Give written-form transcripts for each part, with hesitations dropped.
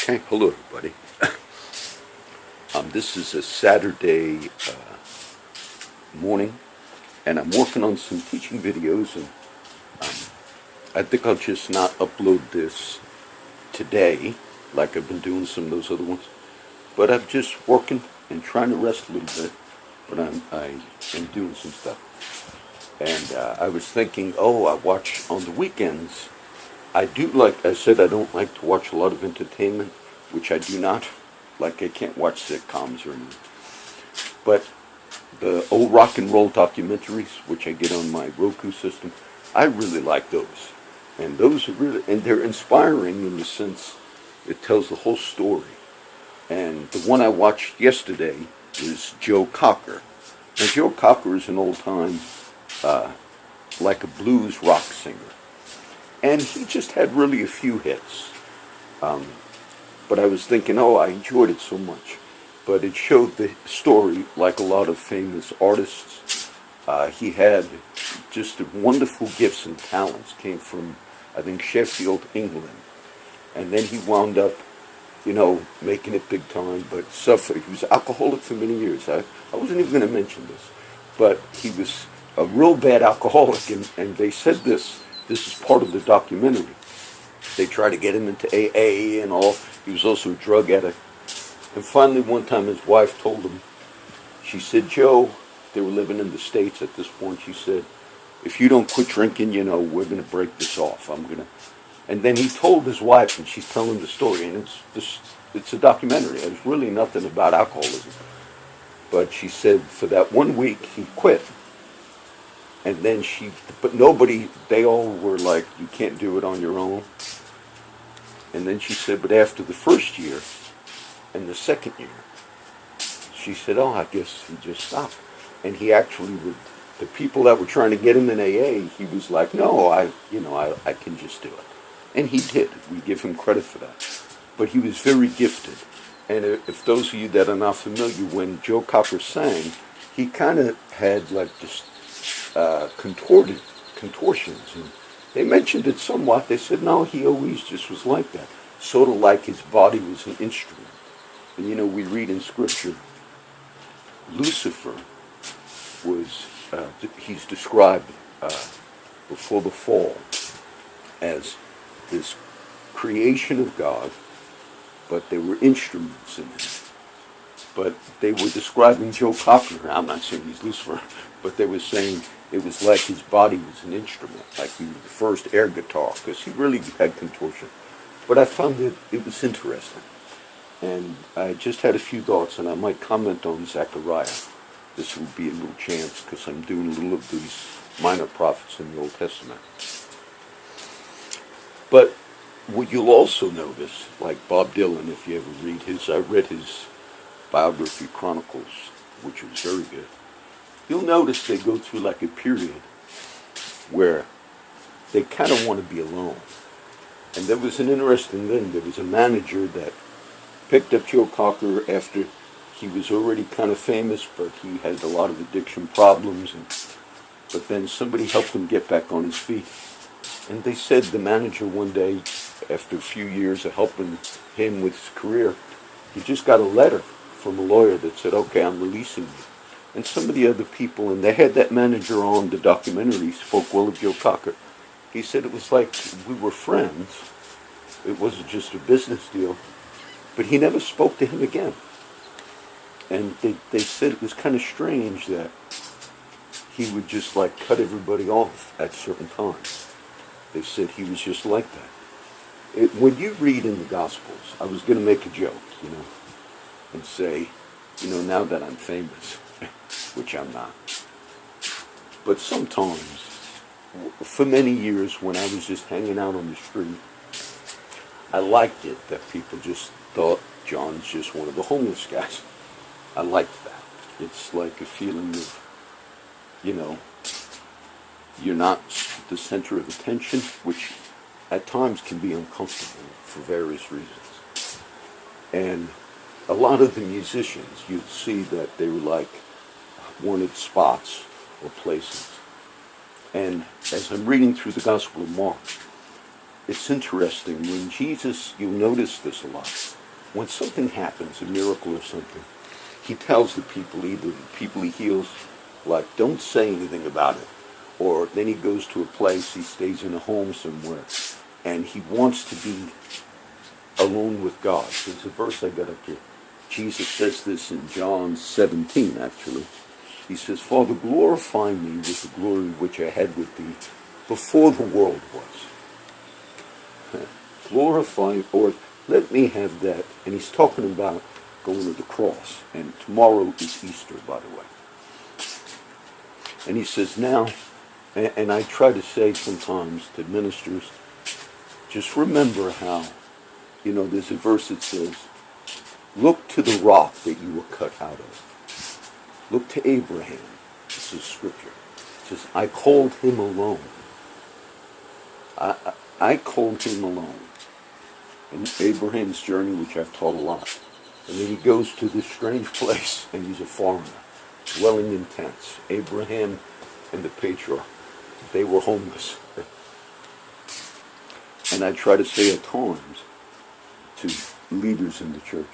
Okay, hello everybody. This is a Saturday morning, and I'm working on some teaching videos, and I think I'll just not upload this today like I've been doing some of those other ones. But I'm just working and trying to rest a little bit, but I am doing some stuff. And I was thinking, I watch on the weekends. I do, like I said, I don't like to watch a lot of entertainment, which I do not. Like, I can't watch sitcoms or anything. But the old rock and roll documentaries, which I get on my Roku system, I really like those. And those are really, and they're inspiring in the sense it tells the whole story. And the one I watched yesterday is Joe Cocker. Now, Joe Cocker is an old-time, like a blues rock singer. And he just had really a few hits. But I was thinking, I enjoyed it so much. But it showed the story like a lot of famous artists. He had just wonderful gifts and talents. Came from, I think, Sheffield, England. And then he wound up, making it big time, but suffered. He was alcoholic for many years. I wasn't even going to mention this. But he was a real bad alcoholic, and they said this is part of the documentary. They tried to get him into AA and all. He was also a drug addict. And finally, one time his wife told him, she said, Joe, they were living in the States at this point, she said, if you don't quit drinking, we're going to break this off. And then he told his wife, and she's telling the story, and it's a documentary. It's really nothing about alcoholism. But she said for that 1 week, he quit. And then they all were like, you can't do it on your own. And then she said, but after the first year and the second year, she said, I guess he just stopped. And he actually, the people that were trying to get him in AA, he was like, no, I can just do it. And he did. We give him credit for that. But he was very gifted. And if those of you that are not familiar, when Joe Cocker sang, he kind of had like just contortions. And they mentioned it somewhat. They said, no, he always just was like that. Sort of like his body was an instrument. And we read in Scripture, Lucifer was, he's described before the fall as this creation of God, but they were instruments in it. But they were describing Joe Cocker. I'm not saying he's Lucifer, but they were saying it was like his body was an instrument, like he was the first air guitar, because he really had contortion. But I found it was interesting. And I just had a few thoughts, and I might comment on Zechariah. This will be a little chance, because I'm doing a little of these minor prophets in the Old Testament. But what you'll also notice, like Bob Dylan, if you ever read I read his biography, Chronicles, which was very good. You'll notice they go through like a period where they kind of want to be alone. And there was an interesting thing. There was a manager that picked up Joe Cocker after he was already kind of famous, but he had a lot of addiction problems. But then somebody helped him get back on his feet. And they said the manager one day, after a few years of helping him with his career, he just got a letter from a lawyer that said, okay, I'm releasing you. And some of the other people, and they had that manager on the documentary, spoke well of Joe Cocker. He said it was like we were friends. It wasn't just a business deal. But he never spoke to him again. And they said it was kind of strange that he would just like cut everybody off at certain times. They said he was just like that. When you read in the Gospels, I was going to make a joke, and say, now that I'm famous, which I'm not. But sometimes, for many years when I was just hanging out on the street, I liked it that people just thought John's just one of the homeless guys. I liked that. It's like a feeling of, you're not the center of attention, which at times can be uncomfortable for various reasons. And a lot of the musicians, you'd see that they were like wanted spots or places. And as I'm reading through the Gospel of Mark, it's interesting. When Jesus, you'll notice this a lot. When something happens, a miracle or something, he tells the people, either the people he heals, like, don't say anything about it. Or then he goes to a place, he stays in a home somewhere, and he wants to be alone with God. There's a verse I got up here. Jesus says this in John 17, actually. He says, Father, glorify me with the glory which I had with thee before the world was. Glorify, or let me have that. And he's talking about going to the cross. And tomorrow is Easter, by the way. And he says, now, and I try to say sometimes to ministers, just remember how, there's a verse that says, look to the rock that you were cut out of. Look to Abraham. This is scripture. It says, I called him alone. I called him alone. In Abraham's journey, which I've taught a lot. And then he goes to this strange place, and he's a foreigner, dwelling in tents. Abraham and the patriarch, they were homeless. And I try to say at times to leaders in the church,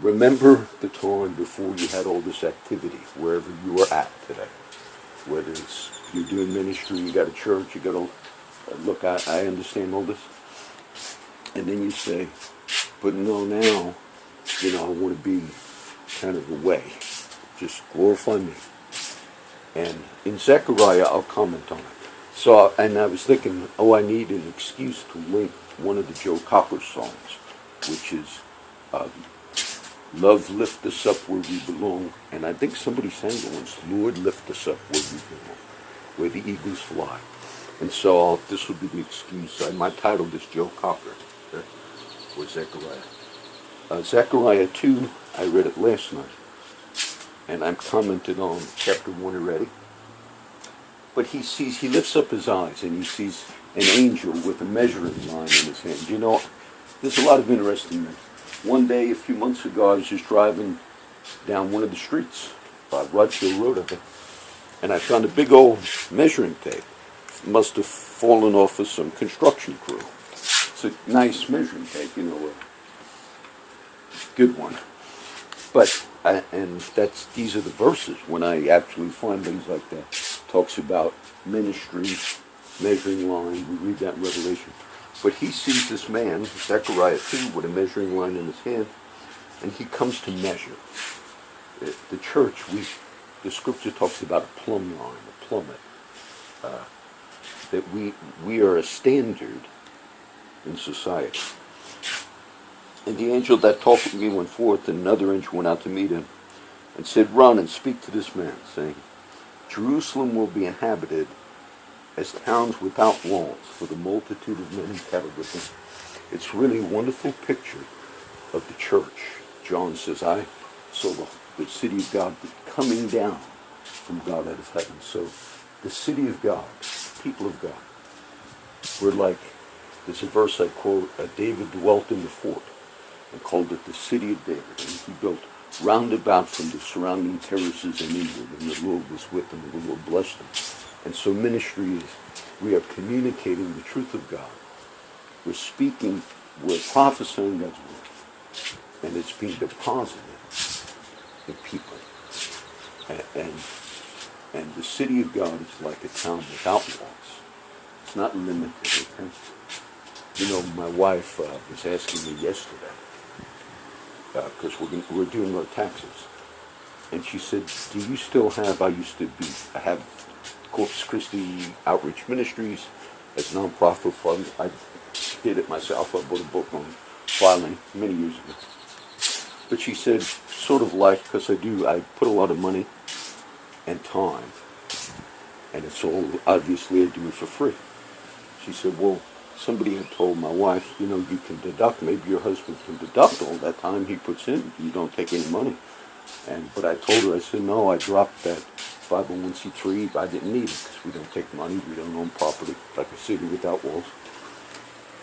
remember the time before you had all this activity, wherever you are at today. Whether it's you're doing ministry, you got a church, you got to look, I understand all this. And then you say, but no, now, I want to be kind of away. Just glorify me. And in Zechariah, I'll comment on it. So, and I was thinking, I need an excuse to link one of the Joe Cocker songs, which is Love, Lift Us Up Where We Belong. And I think somebody sang it once, Lord, Lift Us Up Where We Belong, where the eagles fly. And so this would be the excuse. I might title this Joe Cocker, or Zechariah. Zechariah 2, I read it last night. And I'm commented on chapter 1 already. But he lifts up his eyes and he sees an angel with a measuring line in his hand. There's a lot of interesting things. One day, a few months ago, I was just driving down one of the streets, Rudhill Road, I think, and I found a big old measuring tape. It must have fallen off of some construction crew. It's a nice measuring tape, a good one. But these are the verses when I actually find things like that. Talks about ministry, measuring line. We read that in Revelation. But he sees this man, Zechariah 2, with a measuring line in his hand, and he comes to measure. The church, the scripture talks about a plumb line, a plummet. That we are a standard in society. And the angel that talked with me went forth, and another angel went out to meet him, and said, run and speak to this man, saying, Jerusalem will be inhabited as towns without walls, for the multitude of men gathered with them. It's really a wonderful picture of the church. John says, I saw the city of God coming down from God out of heaven. So the city of God, people of God, we're like, there's a verse I quote, David dwelt in the fort and called it the city of David. And he built round about from the surrounding terraces and inward, and the Lord was with them, and the Lord blessed them. And so ministry is, we are communicating the truth of God. We're speaking, we're prophesying God's word, and it's being deposited in people. And the city of God is like a town without walls. It's not limited. Okay? My wife was asking me yesterday, because we're doing our taxes. And she said, do you still have, I have Corpus Christi Outreach Ministries as non-profit fund. I did it myself. I bought a book on filing many years ago. But she said, sort of like, because I put a lot of money and time, and it's all, obviously I do it for free. She said, well, somebody had told my wife, you can deduct, maybe your husband can deduct all that time he puts in. You don't take any money. But I told her, I said, no, I dropped that 501c3. I didn't need it because we don't take money. We don't own property, like a city without walls.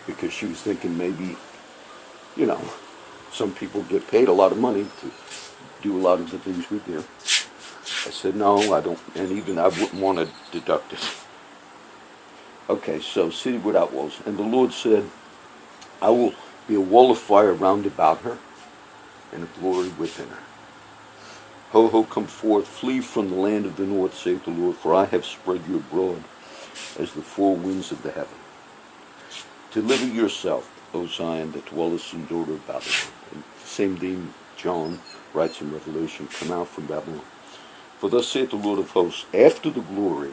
Because she was thinking maybe, some people get paid a lot of money to do a lot of the things we do. I said, no, I don't, and even I wouldn't want to deduct it. Okay, so city without walls. And the Lord said, I will be a wall of fire round about her, and a glory within her. Ho, ho, come forth, flee from the land of the north, saith the Lord, for I have spread you abroad as the four winds of the heaven. Deliver yourself, O Zion, that dwellest in daughter of Babylon. And same thing John writes in Revelation, come out from Babylon. For thus saith the Lord of hosts, after the glory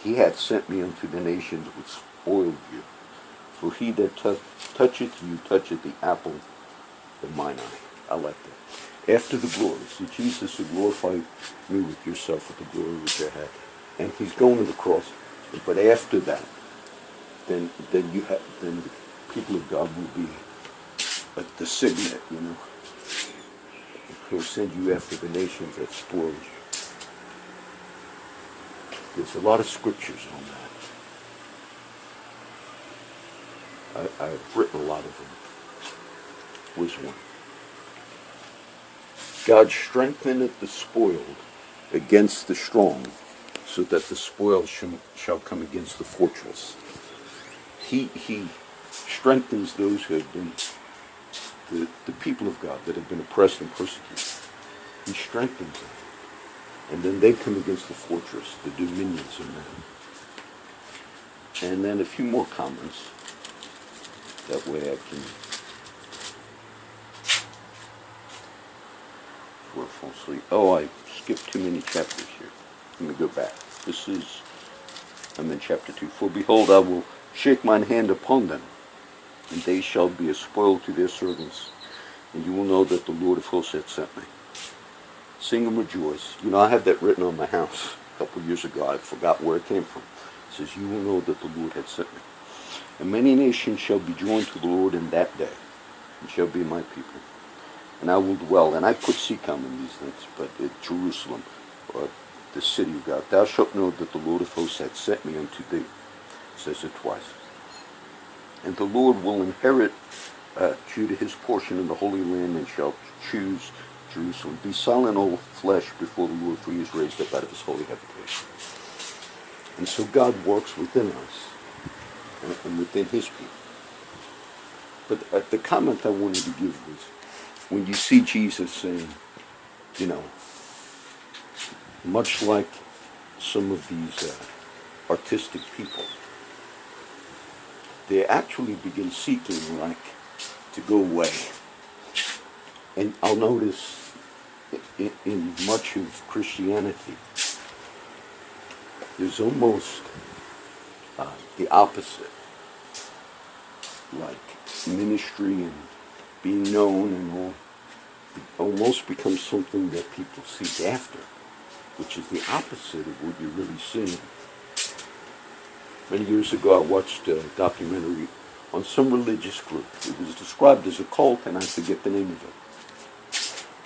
he hath sent me unto the nations which spoiled you. For he that toucheth you toucheth the apple of mine eye. I like that. After the glory. See, Jesus will glorify me with yourself with the glory which I had. And he's going to the cross. But after that, then the people of God will be like the signet, you know. He'll send you after the nations that spoiled you. There's a lot of scriptures on that. I've written a lot of them. Was one. God strengtheneth the spoiled against the strong, so that the spoil shall come against the fortress. He strengthens those who have been, the people of God that have been oppressed and persecuted. He strengthens them. And then they come against the fortress, the dominions of men. And then a few more comments. That way I can fall asleep. Oh, I skipped too many chapters here. Let me go back. I'm in chapter 2. For behold, I will shake mine hand upon them, and they shall be a spoil to their servants. And you will know that the Lord of hosts hath sent me. Sing and rejoice. You know, I have that written on my house a couple of years ago. I forgot where it came from. It says, you will know that the Lord hath sent me. And many nations shall be joined to the Lord in that day, and shall be my people. And I will dwell, and I put Secom in these things, but at Jerusalem, or the city of God. Thou shalt know that the Lord of hosts hath sent me unto thee. It says it twice. And the Lord will inherit Judah his portion in the Holy Land, and shall choose Jerusalem. Be silent, all flesh, before the Lord, for he is raised up out of his holy habitation. And so God works within us and within his people. But the comment I wanted to give was, when you see Jesus saying, you know, much like some of these artistic people, they actually begin seeking like to go away. And I'll notice in much of Christianity, there's almost the opposite. Like ministry and being known and all almost becomes something that people seek after, which is the opposite of what you're really seeing. Many years ago, I watched a documentary on some religious group. It was described as a cult, and I forget the name of it.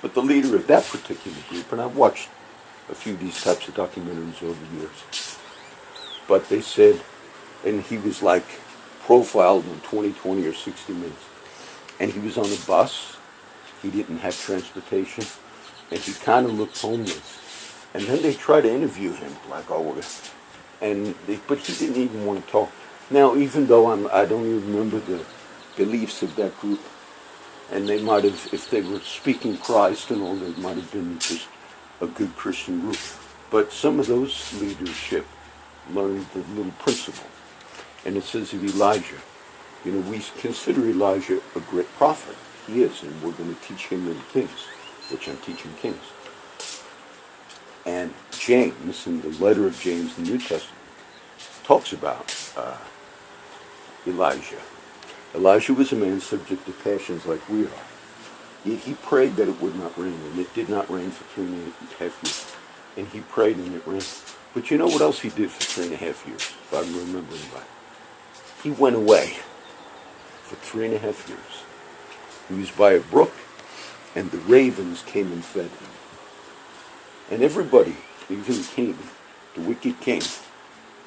But the leader of that particular group, and I've watched a few of these types of documentaries over the years, but they said, and he was like profiled in 20 or 60 minutes, and he was on a bus, he didn't have transportation, and he kind of looked homeless. And then they tried to interview him, like, but he didn't even want to talk. Now, even though I don't even remember the beliefs of that group, and they might have, if they were speaking Christ and all, they might have been just a good Christian group. But some of those leadership learned the little principle. And it says of Elijah, you know, we consider Elijah a great prophet. He is, and we're going to teach him in Kings, which I'm teaching Kings. And James, in the letter of James in the New Testament, talks about Elijah. Elijah was a man subject to passions like we are. Yet he prayed that it would not rain, and it did not rain for 3.5 years. And he prayed and it rained. But you know what else he did for 3.5 years, if I remember right? He went away for 3.5 years. He was by a brook, and the ravens came and fed him. And everybody, even the king, the wicked king,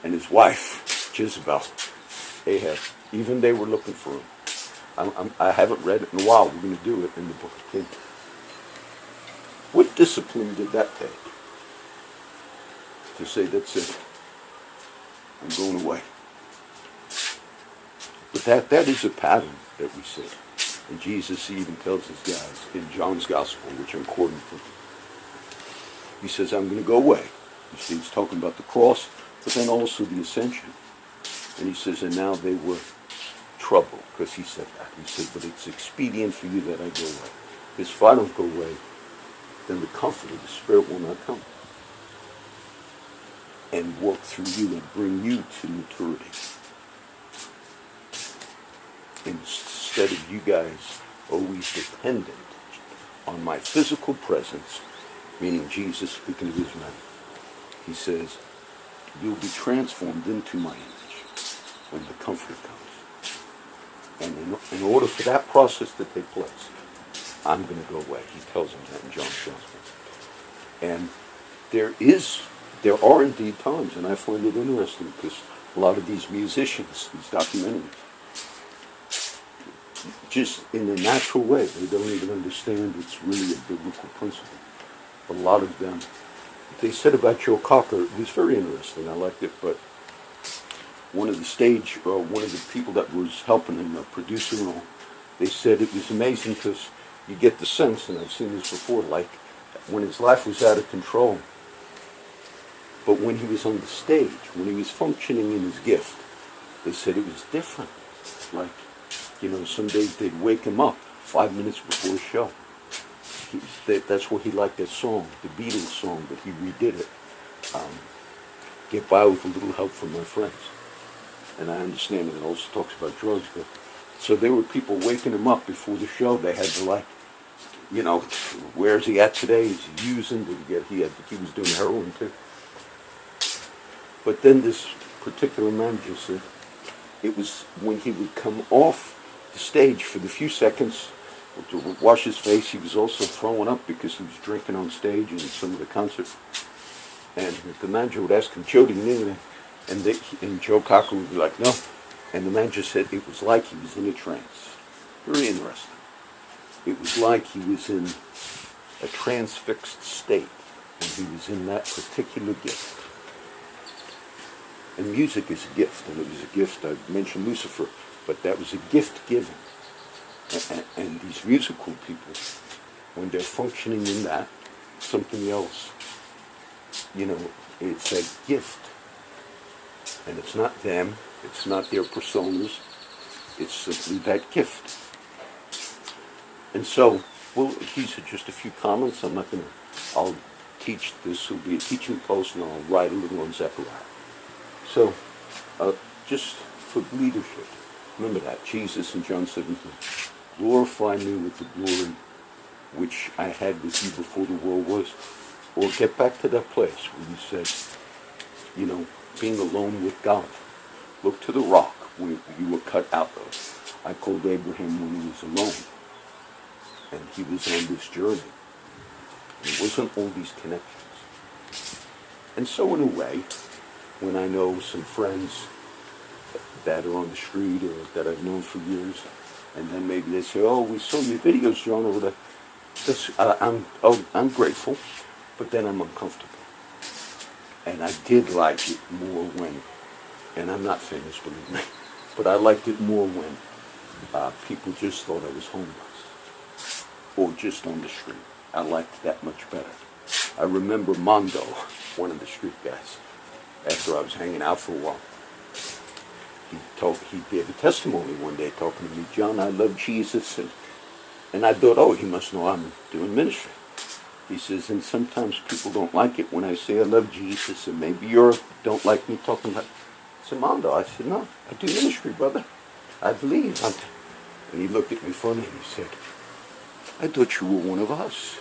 and his wife, Jezebel, Ahab, even they were looking for him. I haven't read it in a while. We're going to do it in the book of Kings. What discipline did that take? To say, that's it. I'm going away. But that is a pattern that we see. And Jesus even tells us guys in John's Gospel, which I'm quoting from, he says, I'm going to go away. You see, he's talking about the cross, but then also the ascension. And he says, and now they were troubled, because he said that. He said, but it's expedient for you that I go away. Because if I don't go away, then the Comforter, the Spirit, will not come and work through you and bring you to maturity. Instead of you guys always dependent on my physical presence, meaning Jesus speaking to his men, he says, you'll be transformed into my image when the Comforter comes. And in order for that process to take place, I'm going to go away. He tells them that in John's Gospel. And there are indeed times, and I find it interesting because a lot of these musicians, these documentaries, just in a natural way, they don't even understand it's really a biblical principle. A lot of them, they said about Joe Cocker, it was very interesting, I liked it, but one of the people that was helping him, a producer and all, they said it was amazing because you get the sense, and I've seen this before, like when his life was out of control, but when he was on the stage, when he was functioning in his gift, they said it was different. Like, some days they'd wake him up 5 minutes before a show. That's why he liked that song, the Beatles song, but he redid it. Get by with a little help from my friends. And I understand it also talks about drugs, but so there were people waking him up before the show. They had to where's he at today? Is he using? He was doing heroin too. But then this particular manager said it was when he would come off the stage for the few seconds to wash his face, he was also throwing up because he was drinking on stage in some of the concerts. And the manager would ask him, Joe, do you need anything? And Joe Cocker would be like, no. And the manager said it was like he was in a trance. Very interesting. It was like he was in a transfixed state, and he was in that particular gift. And music is a gift, and it was a gift. I mentioned Lucifer, but that was a gift given. And these musical people, when they're functioning in that, something else, it's a gift. And it's not them, it's not their personas, it's simply that gift. And so, these are just a few comments. I'll teach, this will be a teaching post, and I'll write a little on Zechariah. So, just for leadership, remember that, Jesus in John 17, glorify me with the glory which I had with you before the world was, or get back to that place where you said, being alone with God. Look to the rock where you were cut out of. I called Abraham when he was alone, and he was on this journey. It wasn't all these connections. And so in a way, when I know some friends that are on the street or that I've known for years, and then maybe they say, oh, we saw your videos, John, over there. I'm grateful, but then I'm uncomfortable. And I did like it more when, and I'm not famous, believe me, but I liked it more when people just thought I was homeless or just on the street. I liked that much better. I remember Mondo, one of the street guys, after I was hanging out for a while, he gave a testimony one day talking to me, John, I love Jesus, and I thought, oh, he must know I'm doing ministry. He says, and sometimes people don't like it when I say I love Jesus, and maybe you don't like me talking about Mondo. I said, no, I do ministry, brother. I believe. And he looked at me funny and he said, I thought you were one of us.